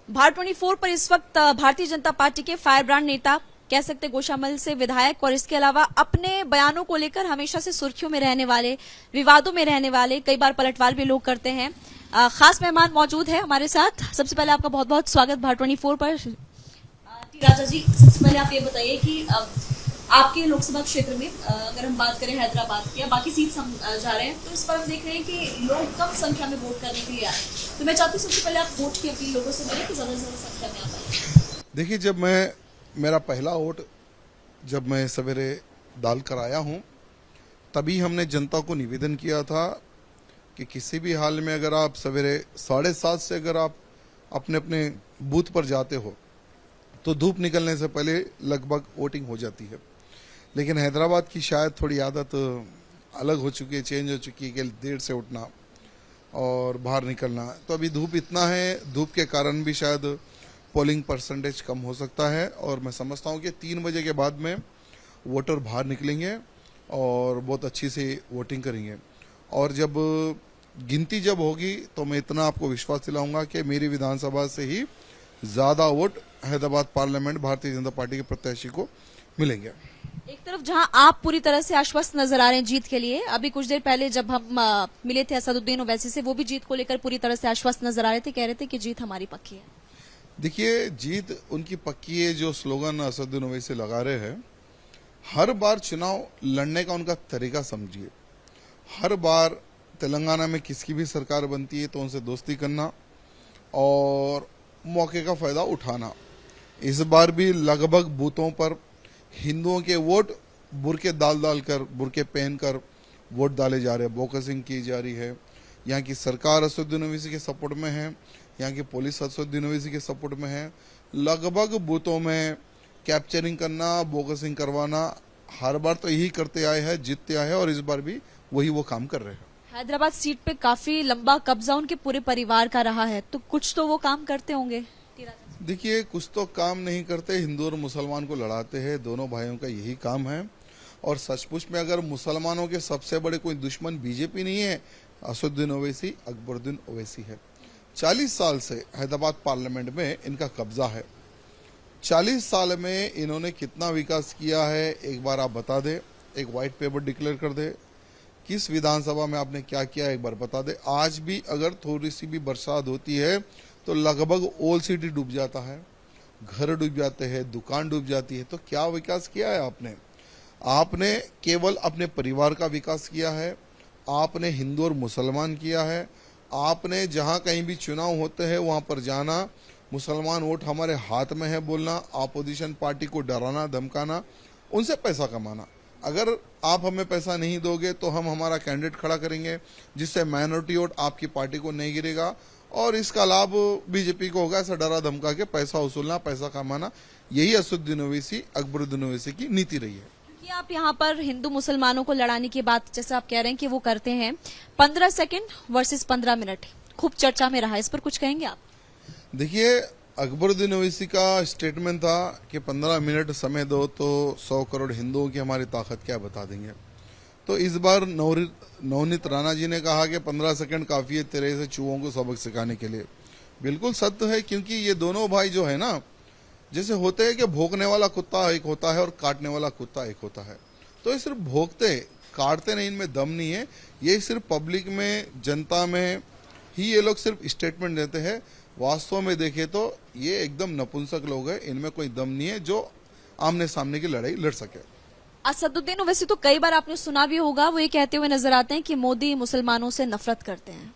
भार-24 पर इस वक्त भारतीय जनता पार्टी के फायर ब्रांड नेता कह सकते गोशामल से विधायक और इसके अलावा अपने बयानों को लेकर हमेशा से सुर्खियों में रहने वाले, विवादों में रहने वाले, कई बार पलटवार भी लोग करते हैं। खास मेहमान मौजूद है हमारे साथ। सबसे पहले आपका बहुत बहुत स्वागत भार-24 पर। टी राजा जी, सबसे पहले आप ये बताइए कि आपके लोकसभा क्षेत्र में अगर हम बात करें हैदराबाद की या बाकी सीट हम जा रहे हैं, तो इस पर हम देख रहे हैं कि लोग कम संख्या में वोट करने के लिए आए। तो मैं चाहती हूँ सबसे पहले आप वोट की अपील लोगों से करें कि ज्यादा से ज्यादा संख्या में आप आए। देखिए, मेरा पहला वोट जब मैं सवेरे डाल कर आया हूँ, तभी हमने जनता को निवेदन किया था कि किसी भी हाल में अगर आप सवेरे 7:30 से अगर आप अपने अपने बूथ पर जाते हो तो धूप निकलने से पहले लगभग वोटिंग हो जाती है। लेकिन हैदराबाद की शायद थोड़ी आदत अलग हो चुकी है, चेंज हो चुकी है कि देर से उठना और बाहर निकलना। तो अभी धूप इतना है, धूप के कारण भी शायद पोलिंग परसेंटेज कम हो सकता है और मैं समझता हूँ कि 3 बजे के बाद में वोटर बाहर निकलेंगे और बहुत अच्छी से वोटिंग करेंगे। और जब गिनती जब होगी तो मैं इतना आपको विश्वास दिलाऊंगा कि मेरी विधानसभा से ही ज़्यादा vote Hyderabad parliament Bharatiya Janata party के प्रत्याशी को मिलेंगे। एक तरफ जहां आप पूरी तरह से आश्वस्त नजर आ रहे हैं जीत के लिए, अभी कुछ देर पहले जब हम मिले थे असदुद्दीन ओवैसी से, वो भी जीत को लेकर पूरी तरह से आश्वस्त नजर आ रहे थे, कह रहे थे कि जीत हमारी पक्की है। देखिए, जीत उनकी पक्की है। जो स्लोगन असदुद्दीन ओवैसी लगा रहे हैं, हर बार चुनाव लड़ने का उनका तरीका समझिए। हर बार तेलंगाना में किसकी भी सरकार बनती है तो उनसे दोस्ती करना और मौके का फायदा उठाना। इस बार भी लगभग बूथों पर हिंदुओं के वोट बुरके डाल बुरके पहनकर वोट डाले जा रहे हैं, बोकसिंग की जा रही है। यहाँ की सरकार असदुद्दीन ओवैसी के सपोर्ट में है, यहाँ की पुलिस असदुद्दीन ओवैसी के सपोर्ट में है। लगभग बूथों में कैप्चरिंग करना, बोकसिंग करवाना, हर बार तो यही करते आए हैं, जीतते आए हैं और इस बार भी वही वो काम कर रहे हैं। हैदराबाद सीट पे काफी लंबा कब्जा उनके पूरे परिवार का रहा है, तो कुछ तो वो काम करते होंगे। देखिए, कुछ तो काम नहीं करते, हिंदू और मुसलमान को लड़ाते हैं। दोनों भाइयों का यही काम है। और सचमुच में अगर मुसलमानों के सबसे बड़े कोई दुश्मन बीजेपी नहीं है, असदुद्दीन ओवैसी, अकबरुद्दीन ओवैसी है। 40 साल से हैदराबाद पार्लियामेंट में इनका कब्जा है। 40 साल में इन्होंने कितना विकास किया है एक बार आप बता दें, एक व्हाइट पेपर डिक्लेयर कर दे। किस विधानसभा में आपने क्या किया एक बार बता दे। आज भी अगर थोड़ी सी भी बरसात होती है तो लगभग ओल्ड सिटी डूब जाता है, घर डूब जाते हैं, दुकान डूब जाती है। तो क्या विकास किया है आपने? आपने केवल अपने परिवार का विकास किया है, आपने हिंदू और मुसलमान किया है। आपने जहां कहीं भी चुनाव होते हैं वहां पर जाना, मुसलमान वोट हमारे हाथ में है बोलना, अपोजिशन पार्टी को डराना धमकाना, उनसे पैसा कमाना। अगर आप हमें पैसा नहीं दोगे तो हम हमारा कैंडिडेट खड़ा करेंगे जिससे माइनॉरिटी वोट आपकी पार्टी को नहीं गिरेगा और इसका लाभ बीजेपी को होगा। ऐसा डरा धमका के पैसा वसूलना, पैसा कमाना, यही असदुद्दीन ओवैसी, अकबरुद्दीन ओवैसी की नीति रही है। क्योंकि आप यहाँ पर हिंदू मुसलमानों को लड़ाने की बात जैसे आप कह रहे हैं कि वो करते हैं, 15 सेकंड वर्सेस 15 मिनट खूब चर्चा में रहा, इस पर कुछ कहेंगे आप? देखिए, अकबरुद्दीन ओवैसी का स्टेटमेंट था कि 15 मिनट समय दो तो 100 करोड़ हिंदुओं की हमारी ताकत क्या बता देंगे। तो इस बार नवनीत राणा जी ने कहा कि 15 सेकंड काफी है तेरे से चूहों को सबक सिखाने के लिए। बिल्कुल सत्य है, क्योंकि ये दोनों भाई जो है ना, जैसे होते हैं कि भौंकने वाला कुत्ता एक होता है और काटने वाला कुत्ता एक होता है। तो ये सिर्फ भौंकते काटते नहीं, इनमें दम नहीं है। ये सिर्फ पब्लिक में, जनता में ही ये लोग सिर्फ स्टेटमेंट देते हैं। वास्तव में देखे तो ये एकदम नपुंसक लोग हैं, इनमें कोई दम नहीं है जो आमने सामने की लड़ाई लड़ सके। असदुद्दीन ओवैसी तो कई बार आपने सुना भी होगा, वो ये कहते हुए नजर आते हैं कि मोदी मुसलमानों से नफरत करते हैं।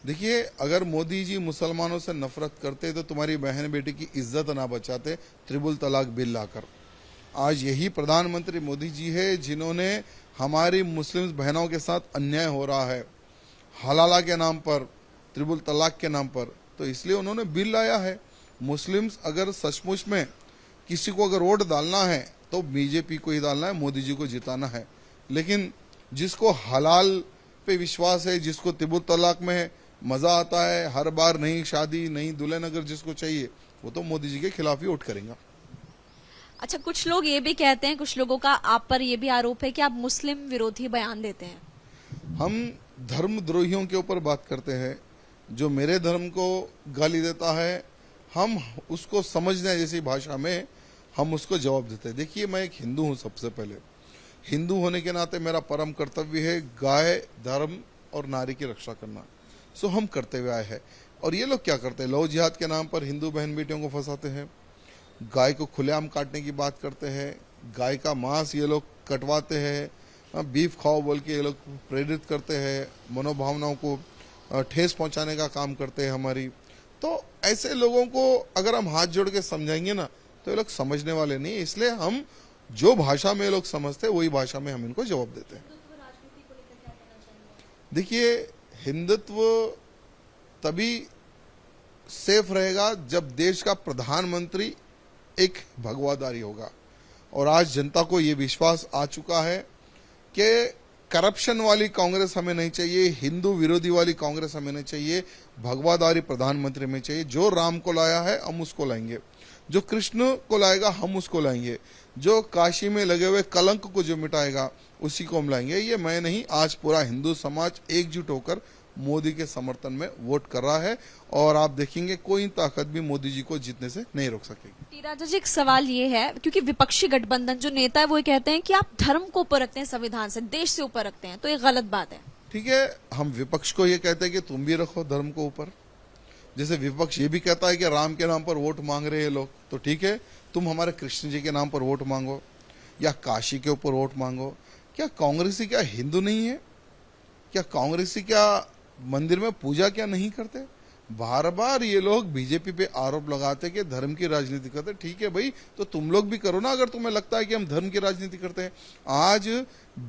देखिए, अगर मोदी जी मुसलमानों से नफरत करते तो तुम्हारी बहन बेटी की इज्जत ना बचाते त्रिपुल तलाक बिल लाकर। आज यही प्रधानमंत्री मोदी जी है जिन्होंने हमारी मुस्लिम बहनों के साथ अन्याय हो रहा है हलाला के नाम पर, त्रिपुल तलाक के नाम पर, तो इसलिए उन्होंने बिल लाया है। मुस्लिम्स अगर सचमुच में किसी को अगर वोट डालना है तो बीजेपी को ही डालना है, मोदी जी को जिताना है। लेकिन जिसको हलाल पे विश्वास है, जिसको त्रिपुल तलाक में मजा आता है, हर बार नई शादी नई दुल्हन अगर जिसको चाहिए, वो तो मोदी जी के खिलाफ ही वोट करेंगे। अच्छा, कुछ लोग ये भी कहते हैं, कुछ लोगों का आप पर ये भी आरोप है कि आप मुस्लिम विरोधी बयान देते हैं। हम धर्मद्रोहियों के ऊपर बात करते हैं। जो मेरे धर्म को गाली देता है, हम उसको समझने जैसी भाषा में हम उसको जवाब देते हैं। देखिए, मैं एक हिंदू हूँ। सबसे पहले हिंदू होने के नाते मेरा परम कर्तव्य है गाय, धर्म और नारी की रक्षा करना। सो हम करते हुए आए हैं। और ये लोग क्या करते हैं, लव जिहाद के नाम पर हिंदू बहन बेटियों को फंसाते हैं, गाय को खुलेआम काटने की बात करते हैं, गाय का मांस ये लोग कटवाते हैं, बीफ खाओ बोल के ये लोग प्रेरित करते हैं, मनोभावनाओं को ठेस पहुंचाने का काम करते हैं हमारी। तो ऐसे लोगों को अगर हम हाथ जोड़ के समझाएंगे ना, तो ये लोग समझने वाले नहीं। इसलिए हम जो भाषा में ये लोग समझते हैं वही भाषा में हम इनको जवाब देते हैं। देखिए, हिंदुत्व तभी सेफ रहेगा जब देश का प्रधानमंत्री एक भगवादारी होगा। और आज जनता को ये विश्वास आ चुका है कि करप्शन वाली कांग्रेस हमें नहीं चाहिए, हिंदू विरोधी वाली कांग्रेस हमें नहीं चाहिए, भगवादारी प्रधानमंत्री में चाहिए। जो राम को लाया है हम उसको लाएंगे, जो कृष्ण को लाएगा हम उसको लाएंगे, जो काशी में लगे हुए कलंक को जो मिटाएगा उसी को हम लाएंगे। ये मैं नहीं, आज पूरा हिंदू समाज एकजुट होकर मोदी के समर्थन में वोट कर रहा है। और आप देखेंगे कोई ताकत भी मोदी जी को जीतने से नहीं रोक सकेगी। टी राजा जी, एक सवाल ये है, क्योंकि विपक्षी गठबंधन जो नेता है वो ये कहते हैं कि आप धर्म को ऊपर रखते हैं, संविधान से, देश से ऊपर रखते हैं, तो ये गलत बात है। ठीक है, हम विपक्ष को ये कहते हैं कि तुम भी रखो धर्म को ऊपर। जैसे विपक्ष ये भी कहता है कि राम के नाम पर वोट मांग रहे हैं लोग, तो ठीक है, तुम हमारे कृष्ण जी के नाम पर वोट मांगो या काशी के ऊपर वोट मांगो। क्या कांग्रेसी क्या हिंदू नहीं है? क्या कांग्रेसी क्या मंदिर में पूजा क्या नहीं करते? बार बार ये लोग बीजेपी पे आरोप लगाते कि धर्म की राजनीति करते। ठीक है भाई, तो तुम लोग भी करो ना, अगर तुम्हें लगता है कि हम धर्म की राजनीति करते हैं। आज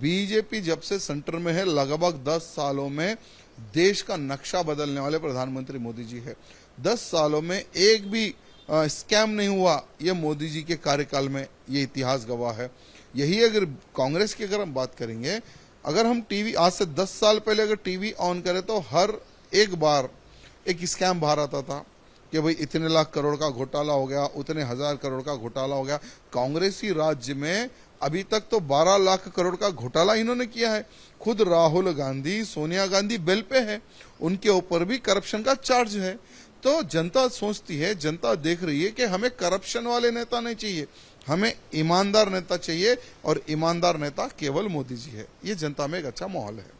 बीजेपी जब से सेंटर में है, लगभग 10 सालों में देश का नक्शा बदलने वाले प्रधानमंत्री मोदी जी है। 10 सालों में एक भी स्कैम नहीं हुआ, ये मोदी जी के कार्यकाल में ये इतिहास गवाह है। यही अगर कांग्रेस की अगर हम बात करेंगे, अगर हम टीवी आज से 10 साल पहले अगर टीवी ऑन करें तो हर एक बार एक स्कैम बाहर आता था कि भाई इतने लाख करोड़ का घोटाला हो गया, उतने हजार करोड़ का घोटाला हो गया। कांग्रेसी राज्य में अभी तक तो 12 लाख करोड़ का घोटाला इन्होंने किया है। खुद राहुल गांधी, सोनिया गांधी बेल पे है, उनके ऊपर भी करप्शन का चार्ज है। तो जनता सोचती है, जनता देख रही है कि हमें करप्शन वाले नेता नहीं चाहिए, हमें ईमानदार नेता चाहिए, और ईमानदार नेता केवल मोदी जी है। ये जनता में एक अच्छा माहौल है।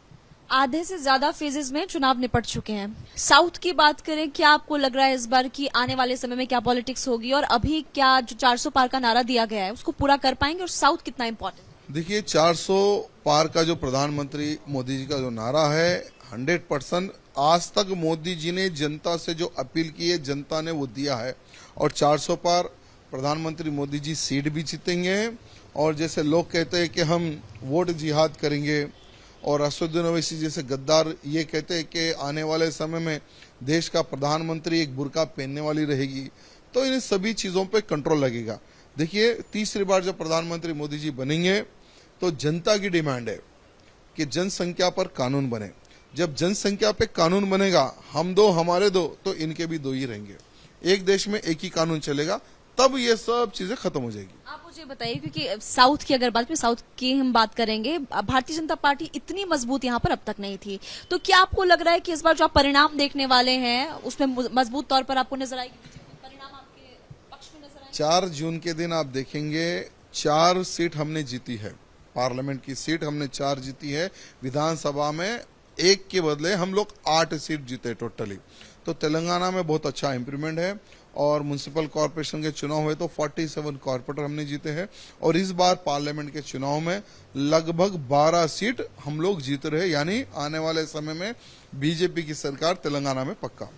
आधे से ज्यादा फेजेस में चुनाव निपट चुके हैं। साउथ की बात करें, क्या आपको लग रहा है इस बार की आने वाले समय में क्या पॉलिटिक्स होगी, और अभी क्या जो 400 पार का नारा दिया गया है उसको पूरा कर पाएंगे, और साउथ कितना इम्पोर्टेंट? देखिए, 400 पार का जो प्रधानमंत्री मोदी जी का जो नारा है, 100% आज तक मोदी जी ने जनता से जो अपील की है, जनता ने वो दिया है। और 400 पार प्रधानमंत्री मोदी जी सीट भी जीतेंगे। और जैसे लोग कहते हैं कि हम वोट जिहाद करेंगे, और असदुद्दीन ओवैसी जैसे गद्दार ये कहते हैं कि आने वाले समय में देश का प्रधानमंत्री एक बुर्का पहनने वाली रहेगी, तो इन सभी चीज़ों पे कंट्रोल लगेगा। देखिए, तीसरी बार जब प्रधानमंत्री मोदी जी बनेंगे तो जनता की डिमांड है कि जनसंख्या पर कानून बने। जब जनसंख्या पे कानून बनेगा, हम दो हमारे दो, तो इनके भी दो ही रहेंगे। एक देश में एक ही कानून चलेगा, तब ये सब चीजें खत्म हो जाएगी। आप मुझे बताइए, क्योंकि साउथ की अगर साउथ की हम बात करेंगे, भारतीय जनता पार्टी इतनी मजबूत यहाँ पर अब तक नहीं थी, तो क्या आपको लग रहा है कि इस बार जो आप परिणाम देखने वाले हैं उसमें मजबूत तौर पर आपको नजर आएगी, परिणाम आपके पक्ष में नजर आएंगे? 4 जून के दिन आप देखेंगे 4 सीट हमने जीती है, पार्लियामेंट की सीट हमने 4 जीती है। विधानसभा में 1 के बदले हम लोग 8 सीट जीते टोटली। तो तेलंगाना में बहुत अच्छा इंप्रूवमेंट है। और म्यूनिसिपल कॉरपोरेशन के चुनाव हुए तो 47 कॉरपोरेटर हमने जीते हैं। और इस बार पार्लियामेंट के चुनाव में लगभग 12 सीट हम लोग जीत रहे हैं। यानी आने वाले समय में बीजेपी की सरकार तेलंगाना में पक्का।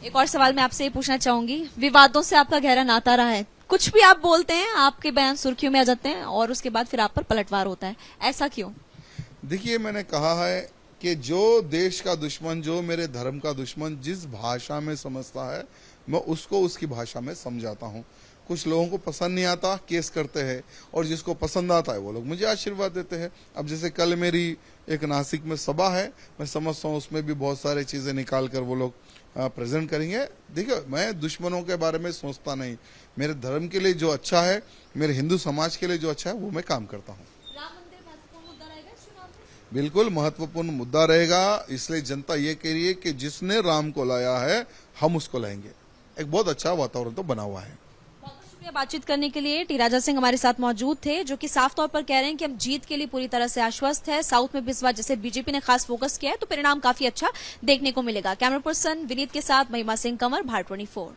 एक और सवाल मैं आपसे ये पूछना चाहूंगी, विवादों से आपका गहरा नाता रहा है, कुछ भी आप बोलते हैं आपके बयान सुर्खियों में आ जाते हैं और उसके बाद फिर आप पर पलटवार होता है, ऐसा क्यों? देखिए, मैंने कहा है कि जो देश का दुश्मन, जो मेरे धर्म का दुश्मन जिस भाषा में समझता है, मैं उसको उसकी भाषा में समझाता हूँ। कुछ लोगों को पसंद नहीं आता, केस करते हैं, और जिसको पसंद आता है वो लोग मुझे आशीर्वाद देते हैं। अब जैसे कल मेरी एक नासिक में सभा है, मैं समझता हूँ उसमें भी बहुत सारी चीज़ें निकाल कर वो लोग प्रेजेंट करेंगे। देखिए, मैं दुश्मनों के बारे में सोचता नहीं, मेरे धर्म के लिए जो अच्छा है, मेरे हिंदू समाज के लिए जो अच्छा है, वो मैं काम करता हूँ। राम मंदिर महत्वपूर्ण मुद्दा रहेगा इस चुनाव में? बिल्कुल महत्वपूर्ण मुद्दा रहेगा। इसलिए जनता ये कह रही है कि जिसने राम को लाया है हम उसको लाएंगे। एक बहुत अच्छा वातावरण तो बना हुआ है। बहुत शुक्रिया बातचीत करने के लिए। टी राजा सिंह हमारे साथ मौजूद थे, जो कि साफ तौर पर कह रहे हैं कि हम जीत के लिए पूरी तरह से आश्वस्त है। साउथ में भी इस बार जैसे बीजेपी ने खास फोकस किया है तो परिणाम काफी अच्छा देखने को मिलेगा। कैमरा पर्सन विनीत के साथ महिमा सिंह कंवर, भारत 24।